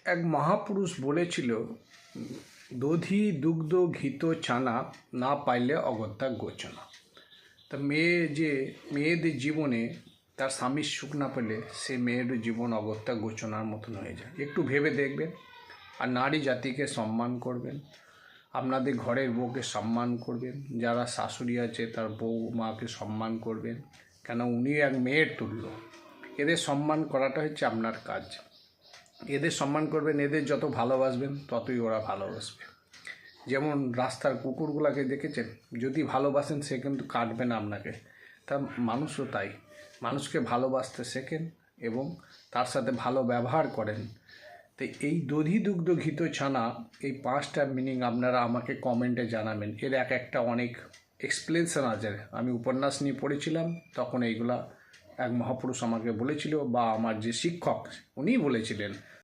এক মহাপুরুষ বলেছিল, দধি দুগ্ধ ঘিত ছানা না পাইলে অগত্যা গোচনা। তা মেয়েদের জীবনে তার স্বামীর সুখ না পেলে সে মেয়ের জীবন অগত্যা গোচনার মতন হয়ে যায়। একটু ভেবে দেখবেন। আর নারী জাতিকে সম্মান করবেন, আপনাদের ঘরের বউকে সম্মান করবেন, যারা শাশুড়ি আছে তার বউ মাকে সম্মান করবেন, কেন উনি এক মেয়ের তুল্য। এদের সম্মান করাটা হচ্ছে আপনার কাজ। এদের সম্মান করবেন, এদের যত ভালোবাসবেন ততই ওরা ভালোবাসবে। যেমন রাস্তার কুকুরগুলোকে দেখেছেন, যদি ভালোবাসেন সে কিন্তু কাটবে না আপনাকে। তা মানুষও তাই, মানুষকে ভালোবাসতে শেখেন এবং তার সাথে ভালো ব্যবহার করেন। তো এই দধি দুগ্ধ ঘিত ছানা, এই 5টা মিনিং আপনারা আমাকে কমেন্টে জানাবেন। এর এক একটা অনেক এক্সপ্লেনেশন আছে। আমি উপন্যাস নিয়ে পড়েছিলাম, তখন এইগুলা এক মহাপুরুষ আমাকে বলেছিল, বা আমার যে শিক্ষক উনিই বলেছিলেন।